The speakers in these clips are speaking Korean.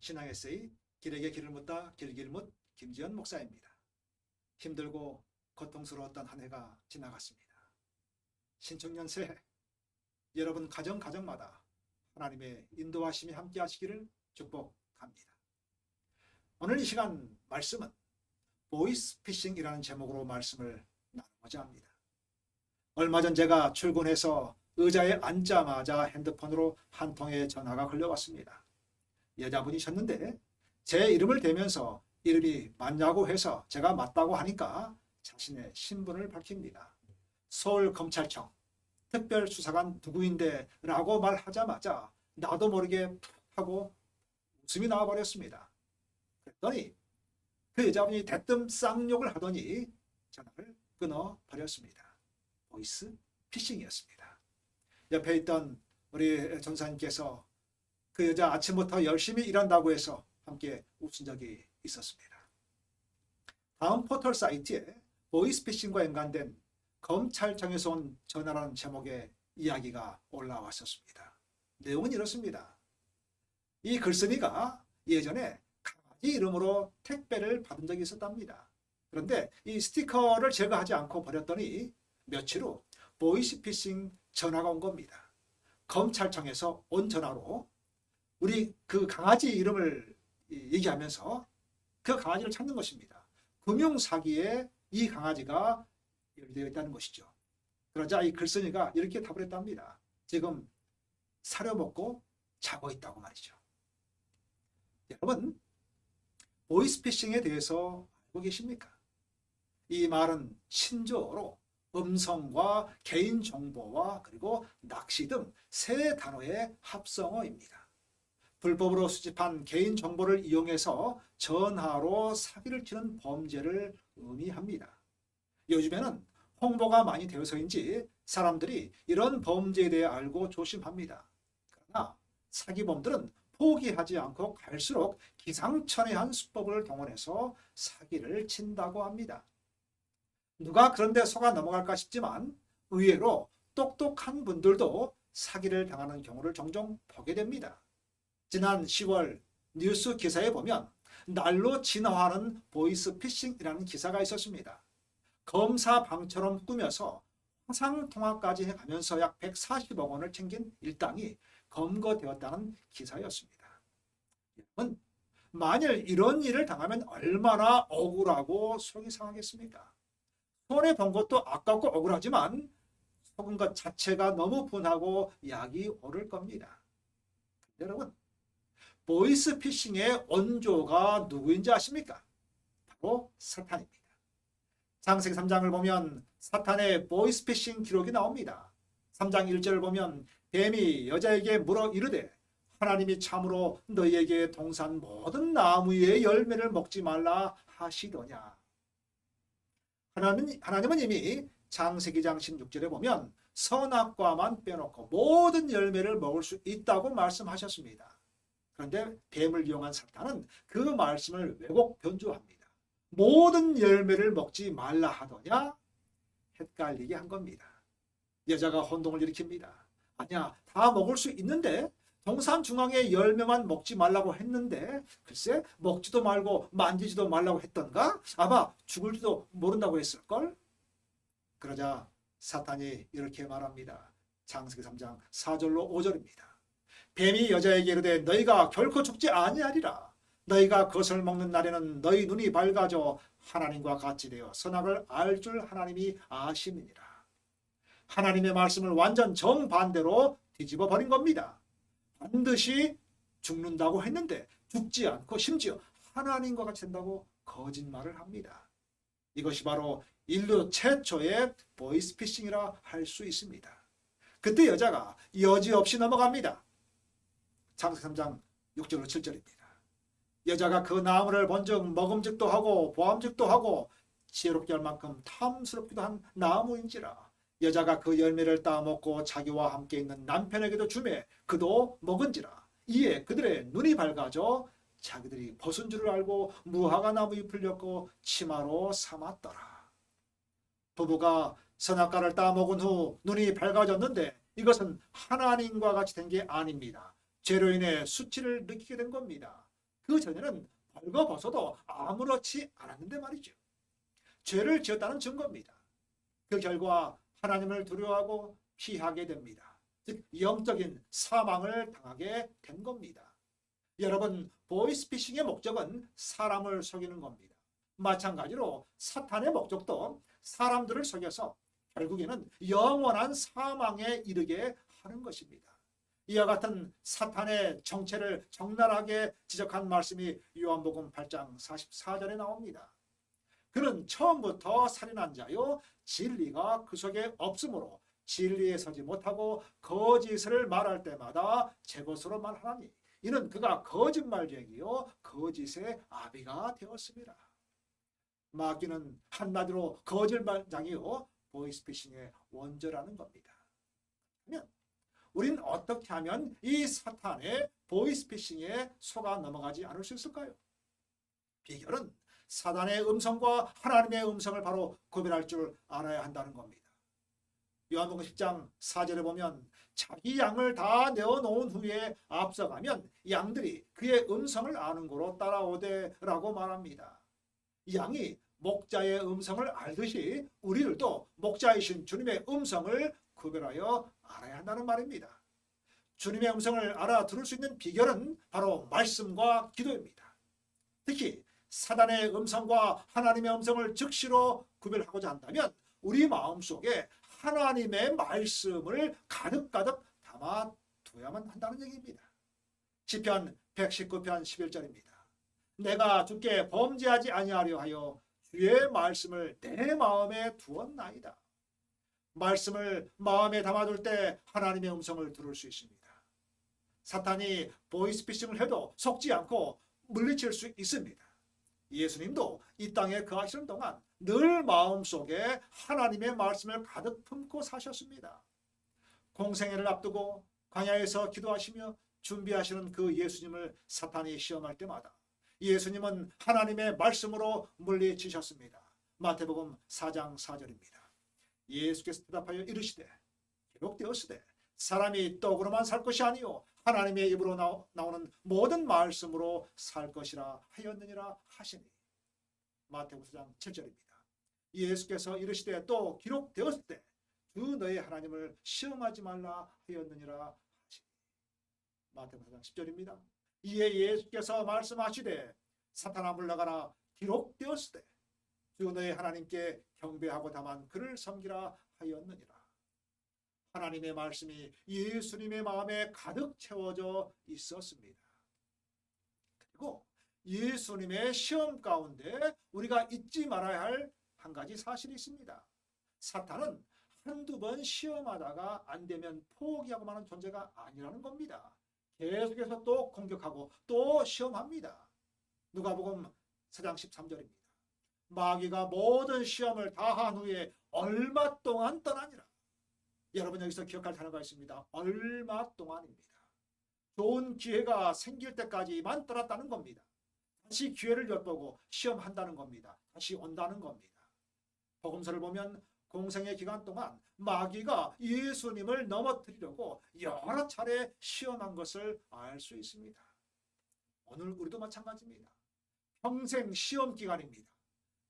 신앙 에세이 길에게 길을 묻다 길길 묻 김지연 목사입니다. 힘들고 고통스러웠던 한 해가 지나갔습니다. 신청년 새해 여러분 가정마다 하나님의 인도하심이 함께 하시기를 축복합니다. 오늘 이 시간 말씀은 보이스피싱이라는 제목으로 말씀을 나누고자 합니다. 얼마 전 제가 출근해서 의자에 앉자마자 핸드폰으로 한 통의 전화가 걸려왔습니다. 여자분이셨는데 제 이름을 대면서 이름이 맞냐고 해서 제가 맞다고 하니까 자신의 신분을 밝힙니다. 서울검찰청 특별수사관 누구인데 라고 말하자마자 나도 모르게 푹 하고 웃음이 나와버렸습니다. 그랬더니 그 여자분이 대뜸 쌍욕을 하더니 전화를 끊어버렸습니다. 보이스 피싱이었습니다. 옆에 있던 우리 전사님께서 그 여자 아침부터 열심히 일한다고 해서 함께 웃은 적이 있었습니다. 다음 포털 사이트에 보이스피싱과 연관된 검찰청에서 온 전화라는 제목의 이야기가 올라왔었습니다. 내용은 이렇습니다. 이 글쓴이가 예전에 강아지 이름으로 택배를 받은 적이 있었답니다. 그런데 이 스티커를 제거하지 않고 버렸더니 며칠 후 보이스피싱 전화가 온 겁니다. 검찰청에서 온 전화로 우리 그 강아지 이름을 얘기하면서 그 강아지를 찾는 것입니다. 금융사기에 이 강아지가 연루되어 있다는 것이죠. 그러자 이 글쓴이가 이렇게 답을 했답니다. 지금 사려먹고 자고 있다고 말이죠. 여러분, 보이스피싱에 대해서 알고 계십니까? 이 말은 신조어로 음성과 개인정보와 그리고 낚시 등 세 단어의 합성어입니다. 불법으로 수집한 개인정보를 이용해서 전화로 사기를 치는 범죄를 의미합니다. 요즘에는 홍보가 많이 되어서인지 사람들이 이런 범죄에 대해 알고 조심합니다. 그러나 사기범들은 포기하지 않고 갈수록 기상천외한 수법을 동원해서 사기를 친다고 합니다. 누가 그런데 속아 넘어갈까 싶지만 의외로 똑똑한 분들도 사기를 당하는 경우를 종종 보게 됩니다. 지난 10월 뉴스 기사에 보면 날로 진화하는 보이스피싱이라는 기사가 있었습니다. 검사 방처럼 꾸며서 화상통화까지 해가면서 약 140억 원을 챙긴 일당이 검거되었다는 기사였습니다. 여러분, 만일 이런 일을 당하면 얼마나 억울하고 속이 상하겠습니까? 손해본 것도 아깝고 억울하지만 속은 것 자체가 너무 분하고 약이 오를 겁니다. 여러분, 보이스피싱의 원조가 누구인지 아십니까? 바로 사탄입니다. 창세기 3장을 보면 사탄의 보이스피싱 기록이 나옵니다. 3장 1절을 보면 뱀이 여자에게 물어 이르되 하나님이 참으로 너희에게 동산 모든 나무의 열매를 먹지 말라 하시더냐. 하나님은 이미 창세기 장 16절에 보면 선악과만 빼놓고 모든 열매를 먹을 수 있다고 말씀하셨습니다. 그런데 뱀을 이용한 사탄은 그 말씀을 왜곡 변조합니다. 모든 열매를 먹지 말라 하더냐? 헷갈리게 한 겁니다. 여자가 혼동을 일으킵니다. 아니야, 다 먹을 수 있는데 동산 중앙의 열매만 먹지 말라고 했는데 글쎄 먹지도 말고 만지지도 말라고 했던가? 아마 죽을지도 모른다고 했을걸? 그러자 사탄이 이렇게 말합니다. 창세기 3장 4절로 5절입니다. 뱀이 여자에게 이르되 너희가 결코 죽지 아니하리라. 너희가 그것을 먹는 날에는 너희 눈이 밝아져 하나님과 같이 되어 선악을 알 줄 하나님이 아심이니라. 하나님의 말씀을 완전 정반대로 뒤집어 버린 겁니다. 반드시 죽는다고 했는데 죽지 않고 심지어 하나님과 같이 된다고 거짓말을 합니다. 이것이 바로 인류 최초의 보이스피싱이라 할 수 있습니다. 그때 여자가 여지없이 넘어갑니다. 창세기 3장 6절로 7절입니다. 여자가 그 나무를 본즉 먹음직도 하고 보암직도 하고 지혜롭게 할 만큼 탐스럽기도 한 나무인지라. 여자가 그 열매를 따먹고 자기와 함께 있는 남편에게도 주매 그도 먹은지라. 이에 그들의 눈이 밝아져 자기들이 벗은 줄을 알고 무화과 나무 잎을 엮고 치마로 삼았더라. 부부가 선악과를 따먹은 후 눈이 밝아졌는데 이것은 하나님과 같이 된 게 아닙니다. 죄로 인해 수치를 느끼게 된 겁니다. 그 전에는 벌거벗어도 아무렇지 않았는데 말이죠. 죄를 지었다는 증거입니다. 그 결과 하나님을 두려워하고 피하게 됩니다. 즉 영적인 사망을 당하게 된 겁니다. 여러분, 보이스피싱의 목적은 사람을 속이는 겁니다. 마찬가지로 사탄의 목적도 사람들을 속여서 결국에는 영원한 사망에 이르게 하는 것입니다. 이와 같은 사탄의 정체를 적나라하게 지적한 말씀이 요한복음 8장 44절에 나옵니다. 그는 처음부터 살인한 자요 진리가 그 속에 없으므로 진리에 서지 못하고 거짓을 말할 때마다 제 것으로 말하나니 이는 그가 거짓말쟁이요 거짓의 아비가 되었습니다. 마귀는 한마디로 거짓말장이요 보이스피싱의 원조라는 겁니다. 그러면 우리는 어떻게 하면 이 사탄의 보이스피싱에 속아 넘어가지 않을 수 있을까요? 비결은 사단의 음성과 하나님의 음성을 바로 구별할 줄 알아야 한다는 겁니다. 요한복음 10장 4절에 보면 자기 양을 다 내어놓은 후에 앞서가면 양들이 그의 음성을 아는 고로 따라오되라고 말합니다. 양이 목자의 음성을 알듯이 우리들도 목자이신 주님의 음성을 구별하여 알아야 한다는 말입니다. 주님의 음성을 알아들을 수 있는 비결은 바로 말씀과 기도입니다. 특히 사단의 음성과 하나님의 음성을 즉시로 구별하고자 한다면 우리 마음속에 하나님의 말씀을 가득가득 담아둬야만 한다는 얘기입니다. 시편 119편 11절입니다. 내가 주께 범죄하지 아니하려 하여 주의 말씀을 내 마음에 두었나이다. 말씀을 마음에 담아둘 때 하나님의 음성을 들을 수 있습니다. 사탄이 보이스피싱을 해도 속지 않고 물리칠 수 있습니다. 예수님도 이 땅에 거하시는 동안 늘 마음속에 하나님의 말씀을 가득 품고 사셨습니다. 공생애를 앞두고 광야에서 기도하시며 준비하시는 그 예수님을 사탄이 시험할 때마다 예수님은 하나님의 말씀으로 물리치셨습니다. 마태복음 4장 4절입니다. 예수께서 대답하여 이르시되 기록되었으되 사람이 떡으로만 살 것이 아니요 하나님의 입으로 나오는 모든 말씀으로 살 것이라 하였느니라 하시니. 마태복음 4장 7절입니다. 예수께서 이르시되 또 기록되었을 때 주 너의 하나님을 시험하지 말라 하였느니라 하시니. 마태복음 4장 10절입니다. 이에 예수께서 말씀하시되 사탄아 물러가라 기록되었을 때 주 너의 하나님께 경배하고 다만 그를 섬기라 하였느니라. 하나님의 말씀이 예수님의 마음에 가득 채워져 있었습니다. 그리고 예수님의 시험 가운데 우리가 잊지 말아야 할 한 가지 사실이 있습니다. 사탄은 한두 번 시험하다가 안 되면 포기하고 마는 존재가 아니라는 겁니다. 계속해서 또 공격하고 또 시험합니다. 누가복음 4장 13절입니다. 마귀가 모든 시험을 다한 후에 얼마 동안 떠나니라. 여러분 여기서 기억할 단어가 있습니다. 얼마 동안입니다. 좋은 기회가 생길 때까지만 떠났다는 겁니다. 다시 기회를 엿보고 시험한다는 겁니다. 다시 온다는 겁니다. 복음서를 보면 공생의 기간 동안 마귀가 예수님을 넘어뜨리려고 여러 차례 시험한 것을 알 수 있습니다. 오늘 우리도 마찬가지입니다. 평생 시험 기간입니다.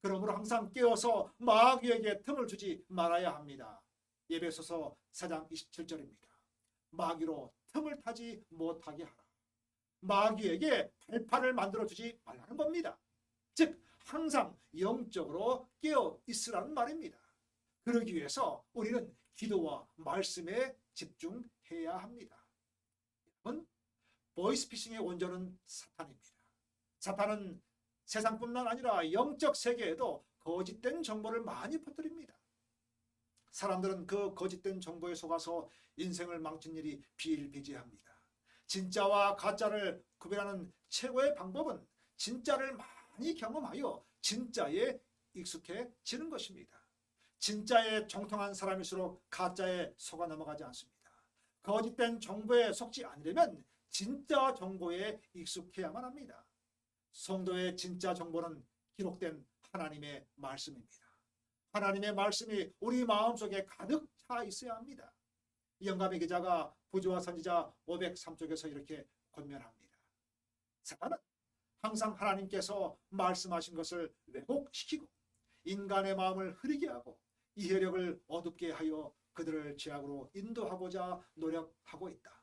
그러므로 항상 깨어서 마귀에게 틈을 주지 말아야 합니다. 에베소서 4장 27절입니다. 마귀로 틈을 타지 못하게 하라. 마귀에게 발판을 만들어주지 말라는 겁니다. 즉 항상 영적으로 깨어 있으라는 말입니다. 그러기 위해서 우리는 기도와 말씀에 집중해야 합니다. 여러분, 보이스피싱의 원조는 사탄입니다. 사탄은 세상뿐만 아니라 영적 세계에도 거짓된 정보를 많이 퍼뜨립니다. 사람들은 그 거짓된 정보에 속아서 인생을 망친 일이 비일비재합니다. 진짜와 가짜를 구별하는 최고의 방법은 진짜를 많이 경험하여 진짜에 익숙해지는 것입니다. 진짜에 정통한 사람일수록 가짜에 속아 넘어가지 않습니다. 거짓된 정보에 속지 않으려면 진짜 정보에 익숙해야만 합니다. 성도의 진짜 정보는 기록된 하나님의 말씀입니다. 하나님의 말씀이 우리 마음속에 가득 차 있어야 합니다. 영감의 기자가 부조와 선지자 503쪽에서 이렇게 권면합니다. 사단은 항상 하나님께서 말씀하신 것을 왜곡시키고 인간의 마음을 흐리게 하고 이해력을 어둡게 하여 그들을 죄악으로 인도하고자 노력하고 있다.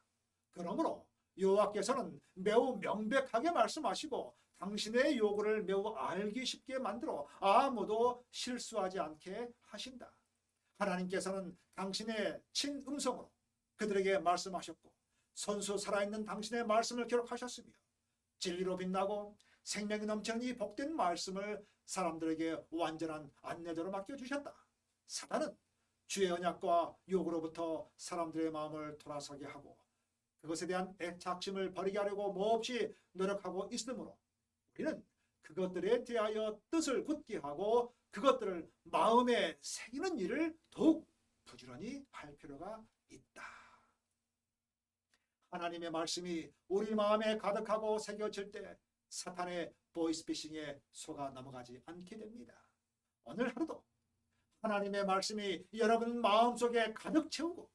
그러므로 여호와께서는 매우 명백하게 말씀하시고 당신의 요구를 매우 알기 쉽게 만들어 아무도 실수하지 않게 하신다. 하나님께서는 당신의 친음성으로 그들에게 말씀하셨고 선수 살아있는 당신의 말씀을 기록하셨으며 진리로 빛나고 생명이 넘치는 이 복된 말씀을 사람들에게 완전한 안내자로 맡겨주셨다. 사단은 주의 언약과 요구로부터 사람들의 마음을 돌아서게 하고 그것에 대한 애착심을 버리게 하려고 몹시 노력하고 있으므로 우리는 그것들에 대하여 뜻을 굳게 하고 그것들을 마음에 새기는 일을 더욱 부지런히 할 필요가 있다. 하나님의 말씀이 우리 마음에 가득하고 새겨질 때 사탄의 보이스피싱에 속아 넘어가지 않게 됩니다. 오늘 하루도 하나님의 말씀이 여러분 마음속에 가득 채우고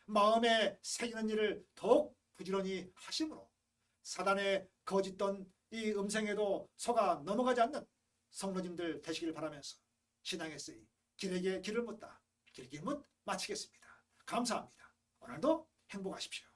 마음에 새기는 일을 더욱 부지런히 하심으로 사단의 거짓던 이 음성에도 속아 넘어가지 않는 성도님들 되시길 바라면서 신앙의 쓰이 길에게 길을 묻다 길게 묻 마치겠습니다. 감사합니다. 오늘도 행복하십시오.